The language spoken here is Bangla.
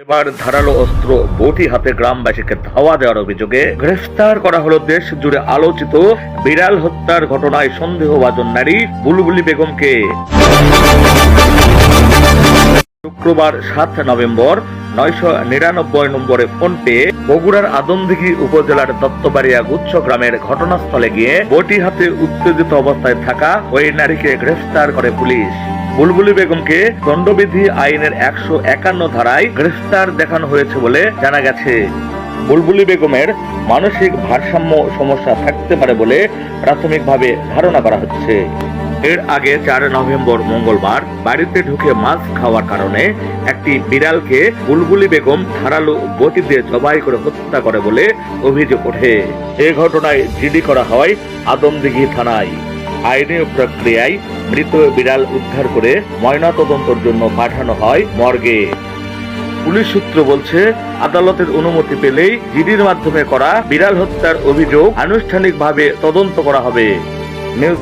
এবার ধারালো অস্ত্র বটি হাতে গ্রামবাসীকে ধাওয়া দেওয়ার অভিযোগে গ্রেফতার করা হলো দেশ জুড়ে আলোচিত বিড়াল হত্যার ঘটনায় সন্দেহভাজন নারী বুলবুলি বেগমকে। শুক্রবার 7 নভেম্বর 999 নম্বরে ফোন পেয়ে বগুড়ার আদমদীঘি উপজেলার দত্তবাড়িয়া গুচ্ছ গ্রামের ঘটনাস্থলে গিয়ে বটি হাতে উত্তেজিত অবস্থায় থাকা ওই নারীকে গ্রেফতার করে পুলিশ। বুলবুলি বেগমকে দণ্ডবিধি আইনের 151 ধারায় গ্রেফতার দেখানো হয়েছে বলে জানা গেছে। বুলবুলি বেগমের মানসিক ভারসাম্য সমস্যা থাকতে পারে বলে প্রাথমিকভাবে ধারণা করা হচ্ছে। এর আগে 4 নভেম্বর মঙ্গলবার বাড়িতে ঢুকে মাছ খাওয়ার কারণে একটি বিড়ালকে বুলবুলি বেগম ধারালো বটি দিয়ে জবাই করে হত্যা করে বলে অভিযোগ ওঠে। এ ঘটনায় জিডি করা হয় আদমদীঘি থানায়। আইনি প্রক্রিয়ায় মৃত বিড়াল উদ্ধার করে ময়নাতদন্তের জন্য পাঠানো হয় মর্গে। পুলিশ সূত্র বলছে, আদালতের অনুমতি পেলেই জিডির মাধ্যমে করা বিড়াল হত্যার অভিযোগ আনুষ্ঠানিকভাবে তদন্ত করা হবে। নিউজ